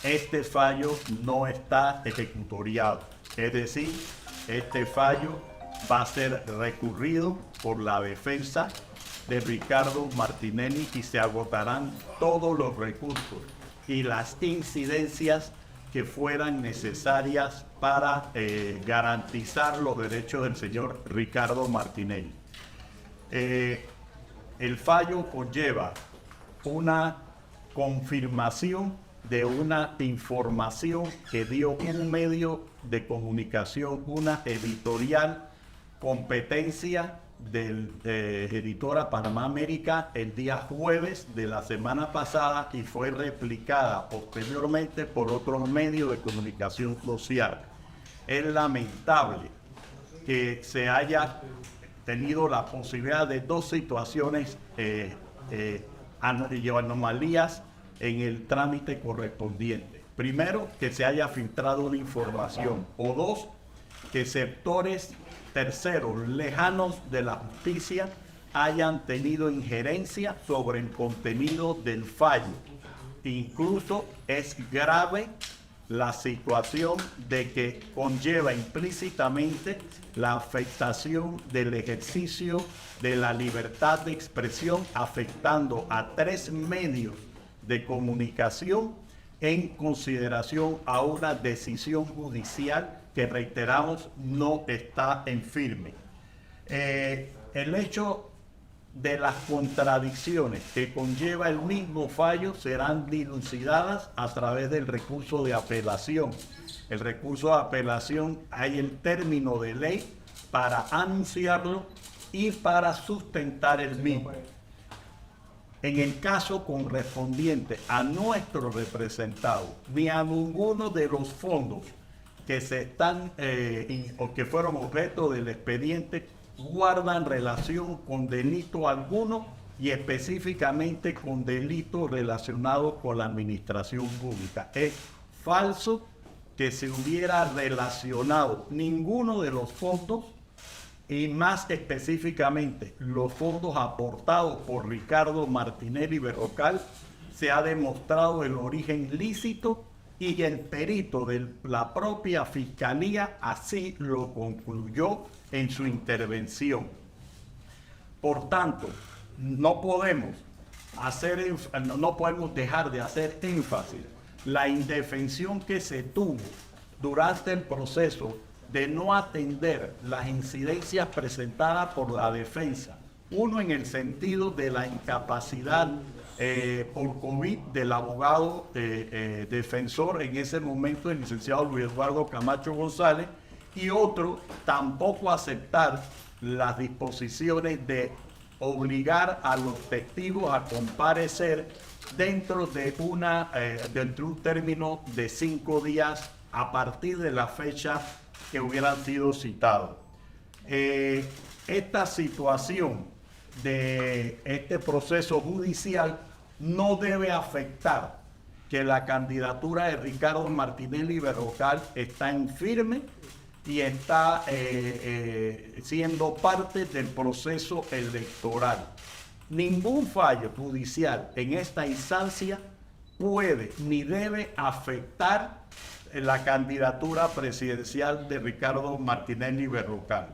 este fallo no está ejecutoriado. Es decir, este fallo va a ser recurrido por la defensa de Ricardo Martinelli y se agotarán todos los recursos y las incidencias que fueran necesarias para garantizar los derechos del señor Ricardo Martinelli. El fallo conlleva una confirmación de una información que dio un medio de comunicación, una editorial, competencia del editora Panamá América el día jueves de la semana pasada y fue replicada posteriormente por otros medios de comunicación social. Es lamentable que se haya tenido la posibilidad de dos situaciones anomalías en el trámite correspondiente. Primero, que se haya filtrado una información, o dos, que sectores terceros lejanos de la justicia hayan tenido injerencia sobre el contenido del fallo. Incluso es grave la situación de que conlleva implícitamente la afectación del ejercicio de la libertad de expresión, afectando a 3 medios de comunicación en consideración a una decisión judicial que, reiteramos, no está en firme. El hecho de las contradicciones que conlleva el mismo fallo serán dilucidadas a través del recurso de apelación. El recurso de apelación, hay el término de ley para anunciarlo y para sustentar el mismo. En el caso correspondiente a nuestro representado, ni a ninguno de los fondos que se están o que fueron objeto del expediente guardan relación con delito alguno y específicamente con delitos relacionados con la administración pública. Es falso que se hubiera relacionado ninguno de los fondos, y más específicamente los fondos aportados por Ricardo Martinelli Berrocal. Se ha demostrado el origen lícito y el perito de la propia Fiscalía así lo concluyó en su intervención. Por tanto, no podemos dejar de hacer énfasis la indefensión que se tuvo durante el proceso de no atender las incidencias presentadas por la defensa. Uno, en el sentido de la incapacidad por COVID del abogado defensor en ese momento, el licenciado Luis Eduardo Camacho González, y otro, tampoco aceptar las disposiciones de obligar a los testigos a comparecer dentro de un término de 5 días a partir de la fecha que hubieran sido citados. Esta situación de este proceso judicial no debe afectar que la candidatura de Ricardo Martinelli Berrocal está en firme y está siendo parte del proceso electoral. Ningún fallo judicial en esta instancia puede ni debe afectar la candidatura presidencial de Ricardo Martinelli Berrocal.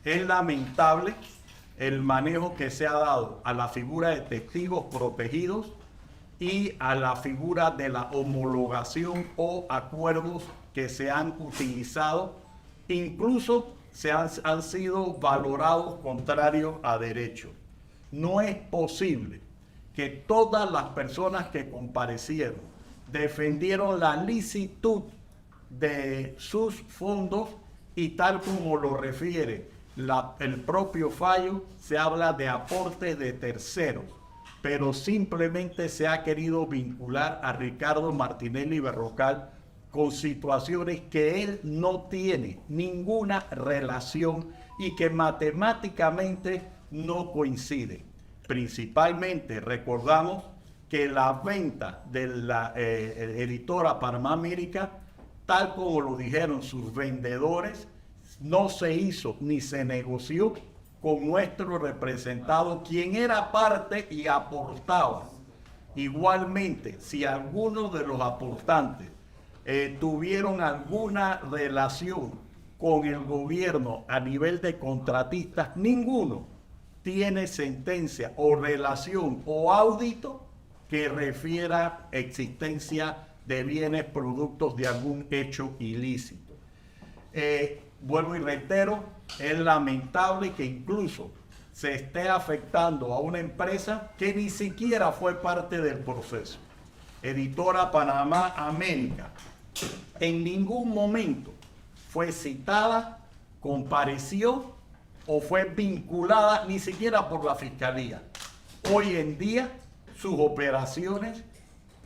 Es lamentable el manejo que se ha dado a la figura de testigos protegidos y a la figura de la homologación o acuerdos que se han utilizado, incluso han sido valorados contrarios a derecho. No es posible que todas las personas que comparecieron defendieron la licitud de sus fondos y, tal como lo refiere el propio fallo, se habla de aportes de terceros, pero simplemente se ha querido vincular a Ricardo Martinelli Berrocal con situaciones que él no tiene ninguna relación y que matemáticamente no coinciden. Principalmente recordamos que la venta de la editora Panamá América, tal como lo dijeron sus vendedores, no se hizo ni se negoció con nuestro representado, quien era parte y aportaba Igualmente, si algunos de los aportantes tuvieron alguna relación con el gobierno a nivel de contratistas, ninguno tiene sentencia o relación o audito que refiera existencia de bienes productos de algún hecho ilícito. Vuelvo y reitero, es lamentable que incluso se esté afectando a una empresa que ni siquiera fue parte del proceso. Editora Panamá América en ningún momento fue citada, compareció o fue vinculada ni siquiera por la Fiscalía. Hoy en día sus operaciones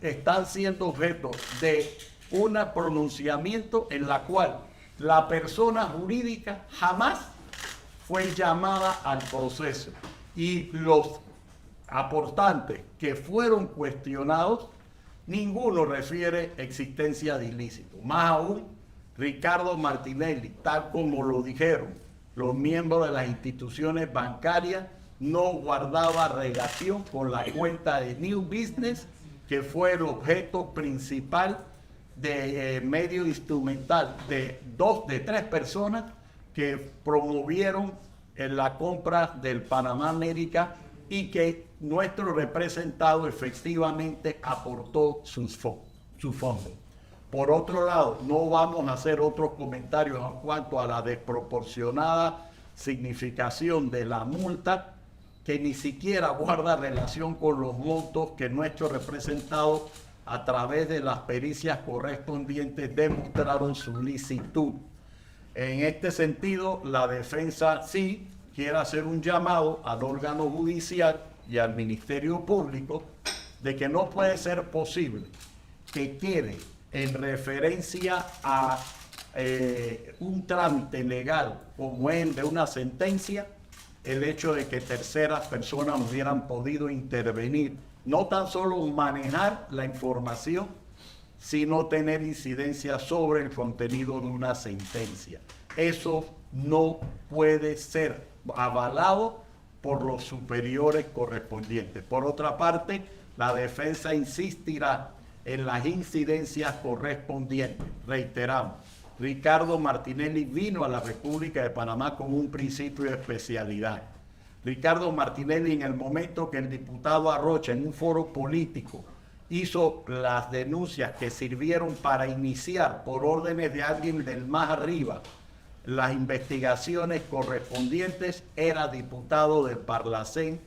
están siendo objeto de un pronunciamiento en la cual la persona jurídica jamás fue llamada al proceso y los aportantes que fueron cuestionados, ninguno refiere existencia de ilícito. Más aún, Ricardo Martinelli, tal como lo dijeron los miembros de las instituciones bancarias, no guardaba relación con la cuenta de New Business, que fue el objeto principal de medio instrumental de tres personas que promovieron la compra del Panamá América y que nuestro representado efectivamente aportó su fondo. Por otro lado, no vamos a hacer otros comentarios en cuanto a la desproporcionada significación de la multa, que ni siquiera guarda relación con los montos que nuestros representados, a través de las pericias correspondientes, demostraron su licitud. En este sentido, la defensa sí quiere hacer un llamado al órgano judicial y al Ministerio Público de que no puede ser posible que quede en referencia a un trámite legal como el de una sentencia, el hecho de que terceras personas hubieran podido intervenir, no tan solo manejar la información, sino tener incidencia sobre el contenido de una sentencia. Eso no puede ser avalado por los superiores correspondientes. Por otra parte, la defensa insistirá en las incidencias correspondientes. Reiteramos, Ricardo Martinelli vino a la República de Panamá con un principio de especialidad. Ricardo Martinelli, en el momento que el diputado Arrocha, en un foro político, hizo las denuncias que sirvieron para iniciar, por órdenes de alguien del más arriba, las investigaciones correspondientes, era diputado del Parlacén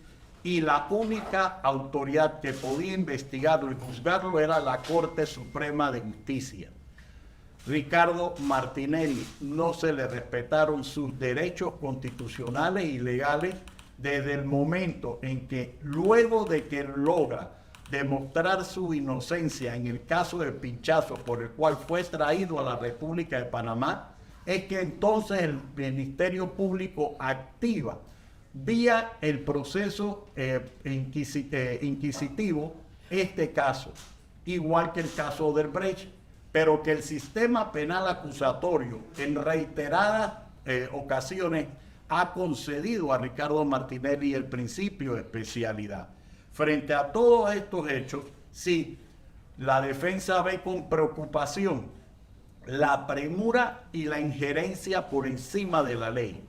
y la única autoridad que podía investigarlo y juzgarlo era la Corte Suprema de Justicia. Ricardo Martinelli no se le respetaron sus derechos constitucionales y legales desde el momento en que, luego de que logra demostrar su inocencia en el caso del pinchazo por el cual fue traído a la República de Panamá, es que entonces el Ministerio Público activa vía el proceso inquisitivo este caso, igual que el caso Odebrecht, pero que el sistema penal acusatorio en reiteradas ocasiones ha concedido a Ricardo Martinelli el principio de especialidad. Frente a todos estos hechos, sí, la defensa ve con preocupación la premura y la injerencia por encima de la ley.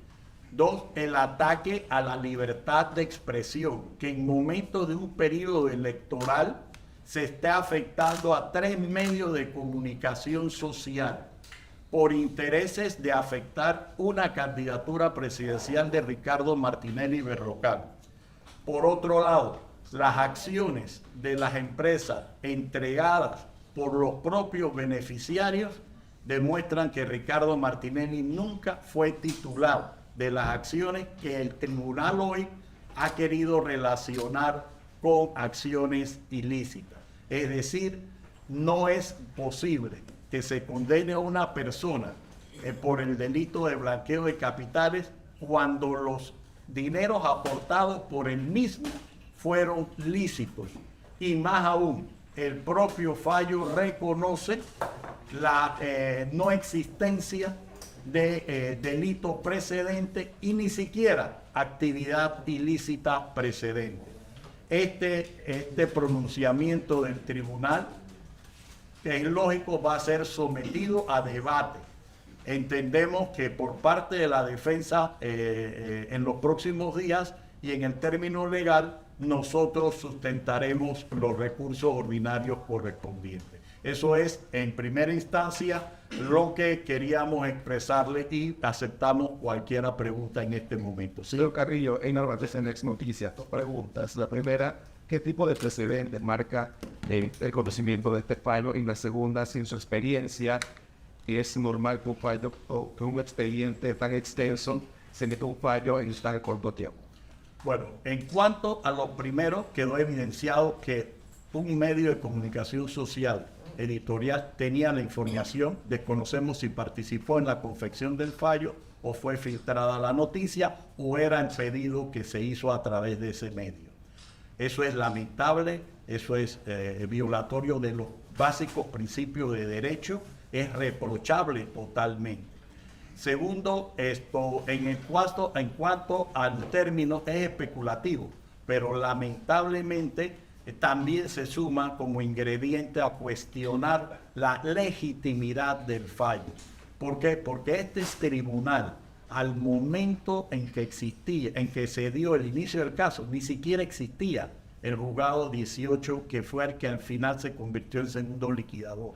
2, el ataque a la libertad de expresión, que en momentos de un periodo electoral se está afectando a 3 medios de comunicación social por intereses de afectar una candidatura presidencial de Ricardo Martinelli Berrocal. Por otro lado, las acciones de las empresas entregadas por los propios beneficiarios demuestran que Ricardo Martinelli nunca fue titular de las acciones que el tribunal hoy ha querido relacionar con acciones ilícitas. Es decir, no es posible que se condene a una persona por el delito de blanqueo de capitales cuando los dineros aportados por él mismo fueron lícitos. Y más aún, el propio fallo reconoce la no existencia de delito precedente y ni siquiera actividad ilícita precedente. este pronunciamiento del tribunal, que es lógico, va a ser sometido a debate. Entendemos que por parte de la defensa en los próximos días y en el término legal, nosotros sustentaremos los recursos ordinarios correspondientes. Eso es, en primera instancia, lo que queríamos expresarle y aceptamos cualquier pregunta en este momento. ¿Sí? Señor Carrillo, en Ex Noticias, dos preguntas. La primera, ¿qué tipo de precedente marca el conocimiento de este fallo? Y la segunda, si en su experiencia es normal que un fallo o que un expediente tan extenso se meta un fallo en tan corto tiempo. Bueno, en cuanto a lo primero, quedó evidenciado que un medio de comunicación social editorial tenía la información, desconocemos si participó en la confección del fallo o fue filtrada la noticia o era el pedido que se hizo a través de ese medio. Eso es lamentable, eso es violatorio de los básicos principios de derecho, es reprochable totalmente. Segundo, en cuanto al término es especulativo, pero lamentablemente también se suma como ingrediente a cuestionar la legitimidad del fallo. ¿Por qué? Porque este tribunal, al momento en que se dio el inicio del caso, ni siquiera existía el juzgado 18, que fue el que al final se convirtió en segundo liquidador.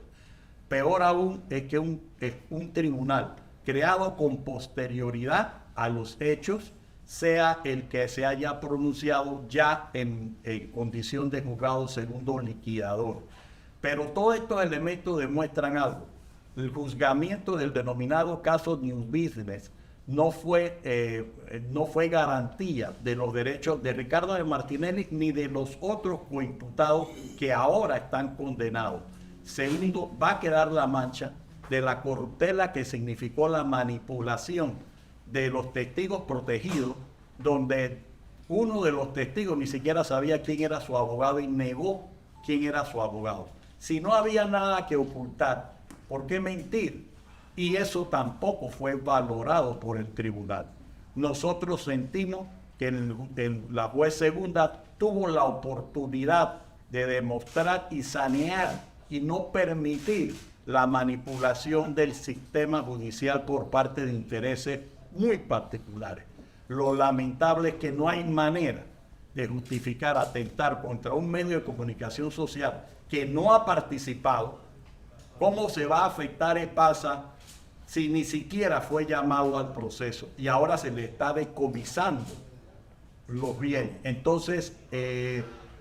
Peor aún es que un tribunal creado con posterioridad a los hechos sea el que se haya pronunciado ya en condición de juzgado segundo liquidador. Pero todos estos elementos demuestran algo. El juzgamiento del denominado caso New Business no fue garantía de los derechos de Ricardo de Martinelli ni de los otros coimputados que ahora están condenados. Segundo, va a quedar la mancha de la corruptela que significó la manipulación de los testigos protegidos, donde uno de los testigos ni siquiera sabía quién era su abogado y negó quién era su abogado. Si no había nada que ocultar, ¿por qué mentir? Y eso tampoco fue valorado por el tribunal. Nosotros sentimos que la juez segunda tuvo la oportunidad de demostrar y sanear y no permitir la manipulación del sistema judicial por parte de intereses muy particulares. Lo lamentable es que no hay manera de justificar atentar contra un medio de comunicación social que no ha participado. ¿Cómo se va a afectar EPASA si ni siquiera fue llamado al proceso y ahora se le está decomisando los bienes? Entonces,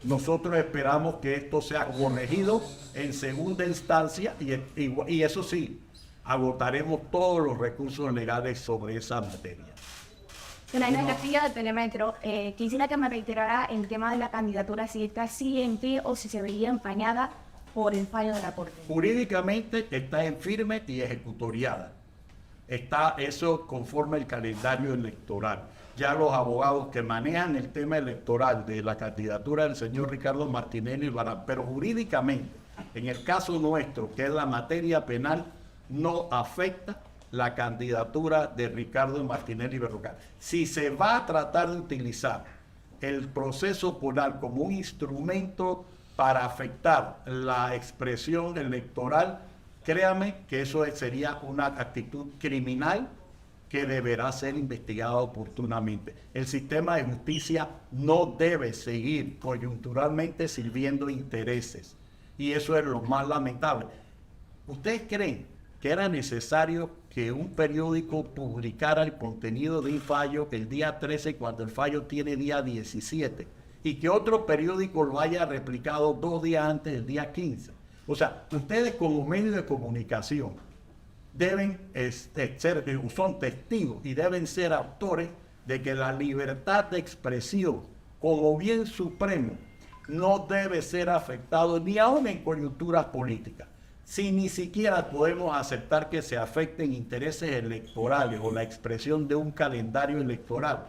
nosotros esperamos que esto sea corregido en segunda instancia y eso sí, agotaremos todos los recursos legales sobre esa materia. Ana Castilla, del Telemetro, quisiera que me reiterara el tema de la candidatura, si está siguiente o si se veía empañada por el fallo de la Corte. Jurídicamente está en firme y ejecutoriada. Está eso conforme el calendario electoral. Ya los abogados que manejan el tema electoral de la candidatura del señor Ricardo Martinelli lo harán, pero jurídicamente, en el caso nuestro, que es la materia penal, no afecta la candidatura de Ricardo Martinelli Berrocal. Si se va a tratar de utilizar el proceso penal como un instrumento para afectar la expresión electoral, créame que eso sería una actitud criminal que deberá ser investigada oportunamente. El sistema de justicia no debe seguir coyunturalmente sirviendo intereses. Y eso es lo más lamentable. ¿Ustedes creen que era necesario que un periódico publicara el contenido de un fallo el día 13 cuando el fallo tiene día 17? Y que otro periódico lo haya replicado 2 días antes del día 15. O sea, ustedes como medios de comunicación deben son testigos y deben ser autores de que la libertad de expresión como bien supremo no debe ser afectado ni aún en coyunturas políticas. Si ni siquiera podemos aceptar que se afecten intereses electorales o la expresión de un calendario electoral,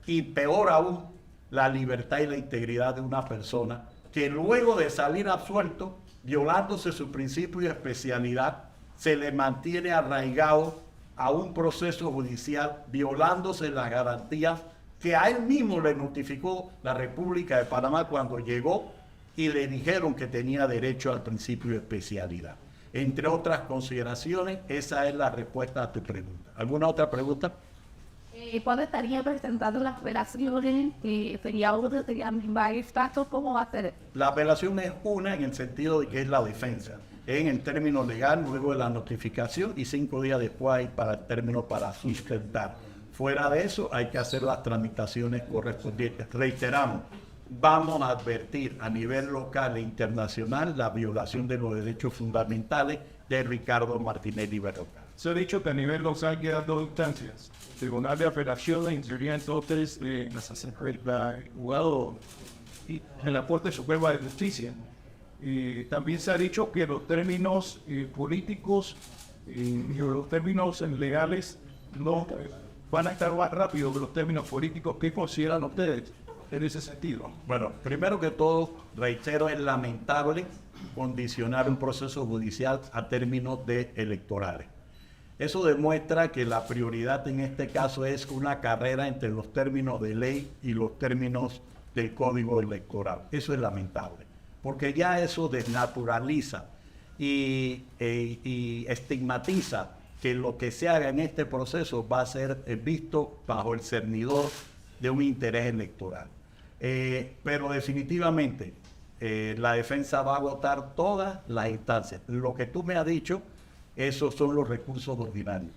y peor aún, la libertad y la integridad de una persona que luego de salir absuelto, violándose su principio de especialidad, se le mantiene arraigado a un proceso judicial, violándose las garantías que a él mismo le notificó la República de Panamá cuando llegó y le dijeron que tenía derecho al principio de especialidad. Entre otras consideraciones, esa es la respuesta a tu pregunta. ¿Alguna otra pregunta? ¿Cuándo estaría presentando las apelaciones? ¿Sería uno, serían varios casos? ¿Cómo va a ser? La apelación es una en el sentido de que es la defensa. En el término legal, luego de la notificación y 5 días después hay para el término para sustentar. Fuera de eso, hay que hacer las tramitaciones correspondientes. Reiteramos, vamos a advertir a nivel local e internacional la violación de los derechos fundamentales de Ricardo Martinelli Berrocal. Se ha dicho que a nivel local quedan dos instancias. Tribunal de Apelaciones sería entonces juzgado en la Corte Suprema de Justicia. También se ha dicho que los términos políticos y los términos legales no van a estar más rápido que los términos políticos. ¿Qué consideran ustedes en ese sentido? Bueno, primero que todo, reitero, es lamentable condicionar un proceso judicial a términos electorales. Eso demuestra que la prioridad en este caso es una carrera entre los términos de ley y los términos del Código Electoral. Eso es lamentable, porque ya eso desnaturaliza y estigmatiza que lo que se haga en este proceso va a ser visto bajo el cernidor de un interés electoral. Pero definitivamente la defensa va a agotar todas las instancias. Lo que tú me has dicho, esos son los recursos ordinarios.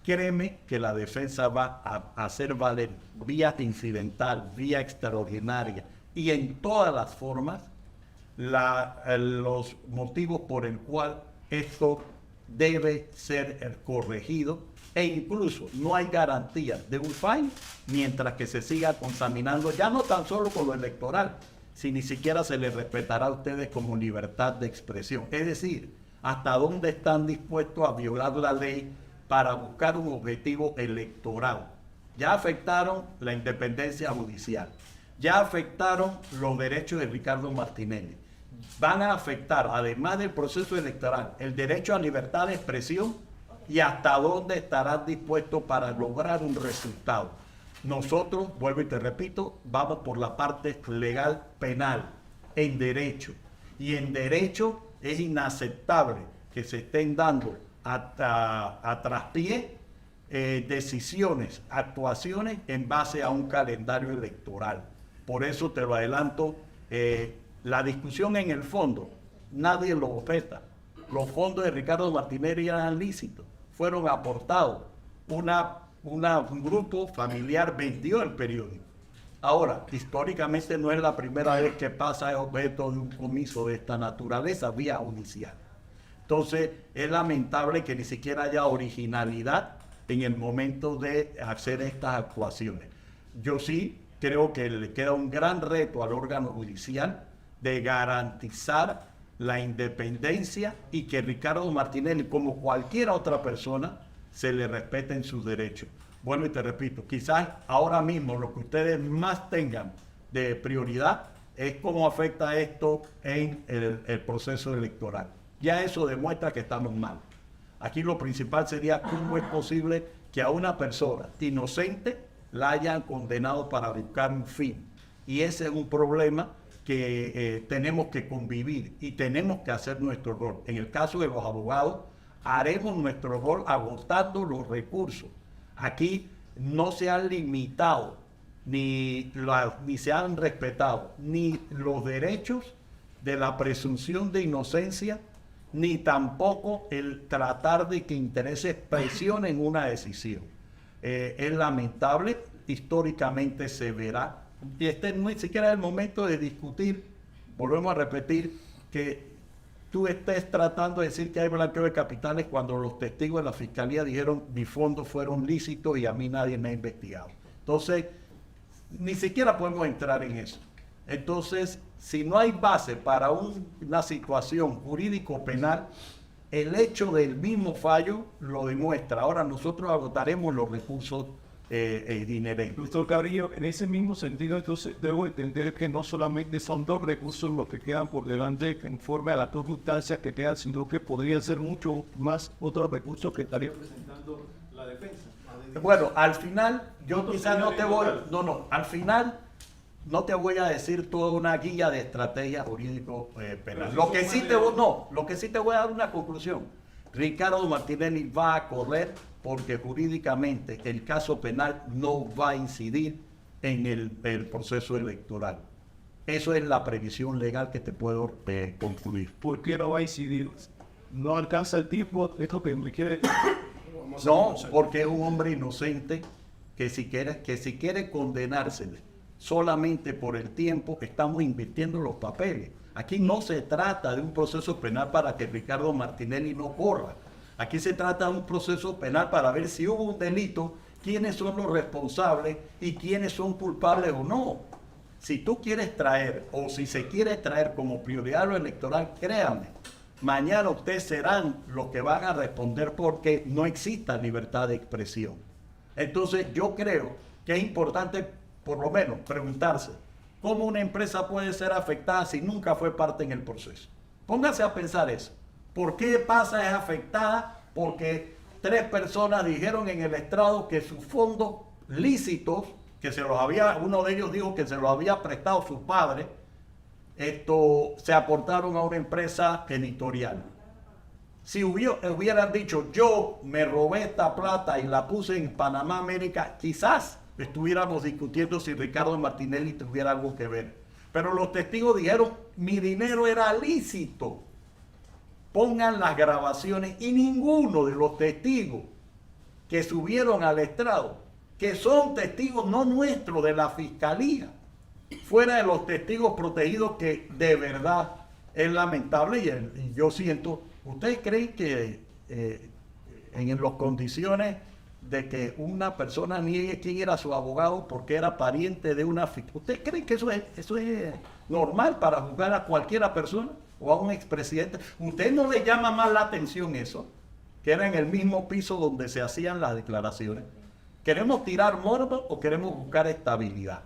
Créeme que la defensa va a hacer valer vía incidental, vía extraordinaria y en todas las formas los motivos por el cual esto debe ser corregido, e incluso no hay garantía de un fallo mientras que se siga contaminando, ya no tan solo con lo electoral, si ni siquiera se les respetará a ustedes como libertad de expresión. Es decir, hasta dónde están dispuestos a violar la ley para buscar un objetivo electoral. Ya afectaron la independencia judicial, ya afectaron los derechos de Ricardo Martinelli. Van a afectar, además del proceso electoral, el derecho a libertad de expresión y hasta dónde estarán dispuestos para lograr un resultado. Nosotros, vuelvo y te repito, vamos por la parte legal penal, en derecho. Y en derecho es inaceptable que se estén dando a traspié decisiones, actuaciones en base a un calendario electoral. Por eso te lo adelanto, la discusión en el fondo, nadie lo objeta. Los fondos de Ricardo Martinelli eran lícitos, fueron aportados. Un grupo familiar vendió el periódico. Ahora, históricamente no es la primera vez que pasa el objeto de un comiso de esta naturaleza vía judicial. Entonces, es lamentable que ni siquiera haya originalidad en el momento de hacer estas actuaciones. Yo sí creo que le queda un gran reto al órgano judicial de garantizar la independencia y que Ricardo Martinelli, como cualquier otra persona, se le respeten sus derechos. Bueno, y te repito, quizás ahora mismo lo que ustedes más tengan de prioridad es cómo afecta esto en el proceso electoral. Ya eso demuestra que estamos mal. Aquí lo principal sería cómo es posible que a una persona inocente la hayan condenado para buscar un fin. Y ese es un problema que tenemos que convivir y tenemos que hacer nuestro rol. En el caso de los abogados, haremos nuestro rol agotando los recursos. Aquí no se han limitado ni se han respetado ni los derechos de la presunción de inocencia, ni tampoco el tratar de que intereses presionen una decisión. Es lamentable, históricamente se verá, y este no es siquiera el momento de discutir, volvemos a repetir, que tú estés tratando de decir que hay blanqueo de capitales cuando los testigos de la fiscalía dijeron mis fondos fueron lícitos y a mí nadie me ha investigado. Entonces, ni siquiera podemos entrar en eso. Entonces, si no hay base para una situación jurídico-penal, el hecho del mismo fallo lo demuestra. Ahora nosotros agotaremos los recursos inherentes. Doctor Cabrillo, en ese mismo sentido, entonces debo entender que no solamente son dos recursos los que quedan por delante conforme a las circunstancias que quedan, sino que podrían ser mucho más otros recursos que estaría presentando la defensa. Bueno, al final, yo quizás no te voy, al final no te voy a decir toda una guía de estrategia jurídico penal. Lo que sí te voy a dar una conclusión. Ricardo Martinelli va a correr porque jurídicamente el caso penal no va a incidir en el proceso electoral. Eso es la previsión legal que te puedo concluir. ¿Por qué no va a incidir? No alcanza el tiempo, esto que me quiere... No, porque es un hombre inocente que si quiere condenársele solamente por el tiempo, estamos invirtiendo los papeles. Aquí no se trata de un proceso penal para que Ricardo Martinelli no corra. Aquí se trata de un proceso penal para ver si hubo un delito, quiénes son los responsables y quiénes son culpables o no. Si tú quieres traer, o si se quiere traer como prioridad lo electoral, créanme, mañana ustedes serán los que van a responder porque no exista libertad de expresión. Entonces yo creo que es importante por lo menos preguntarse cómo una empresa puede ser afectada si nunca fue parte en el proceso. Póngase a pensar eso. ¿Por qué pasa es afectada? Porque 3 personas dijeron en el estrado que sus fondos lícitos, que uno de ellos dijo que se los había prestado su padre, se aportaron a una empresa editorial. Si hubieran dicho, yo me robé esta plata y la puse en Panamá América, quizás estuviéramos discutiendo si Ricardo Martinelli tuviera algo que ver. Pero los testigos dijeron, mi dinero era lícito. Pongan las grabaciones y ninguno de los testigos que subieron al estrado, que son testigos no nuestros, de la fiscalía, fuera de los testigos protegidos, que de verdad es lamentable y yo siento, ¿ustedes creen que en las condiciones de que una persona niegue quién era su abogado porque era pariente de una fiscal? ¿Ustedes creen que eso es normal para juzgar a cualquiera persona o a un expresidente? ¿Usted no le llama más la atención eso? Que era en el mismo piso donde se hacían las declaraciones. ¿Queremos tirar morbo o queremos buscar estabilidad?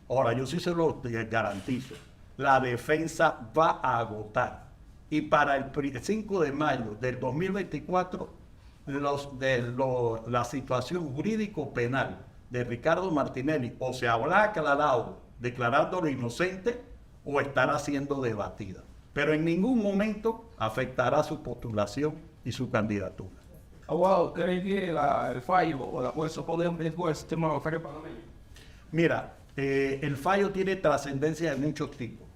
Ahora, yo sí se lo garantizo. La defensa va a agotar. Y para el 5 de mayo del 2024, la situación jurídico-penal de Ricardo Martinelli o se habrá aclarado declarándolo inocente o estará siendo debatida. Pero en ningún momento afectará su postulación y su candidatura. Abogado, ¿cree que el fallo o la jueza podemos después el sistema bancario panameño? Mira, el fallo tiene trascendencia de muchos tipos.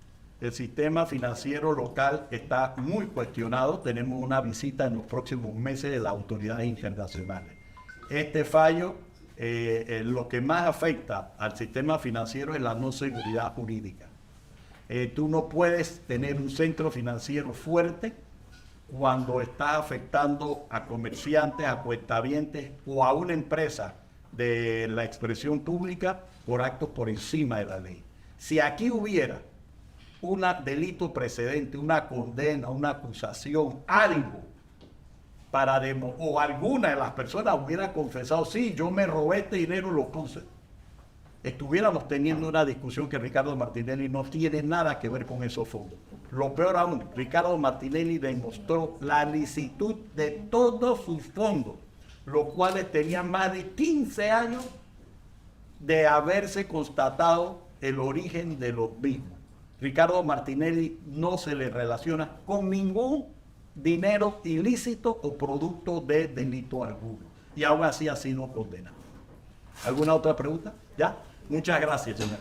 El sistema financiero local está muy cuestionado. Tenemos una visita en los próximos meses de las autoridades internacionales. Este fallo, lo que más afecta al sistema financiero es la no seguridad jurídica. Tú no puedes tener un centro financiero fuerte cuando estás afectando a comerciantes, a cuentavientes o a una empresa de la expresión pública por actos por encima de la ley. Si aquí hubiera un delito precedente, una condena, una acusación, algo, o alguna de las personas hubiera confesado, sí, yo me robé este dinero y lo puse, estuviéramos teniendo una discusión que Ricardo Martinelli no tiene nada que ver con esos fondos. Lo peor aún, Ricardo Martinelli demostró la licitud de todos sus fondos, los cuales tenían más de 15 años de haberse constatado el origen de los mismos. Ricardo Martinelli no se le relaciona con ningún dinero ilícito o producto de delito alguno. Y aún así ha sido condenado. ¿Alguna otra pregunta? ¿Ya? Muchas gracias, señores.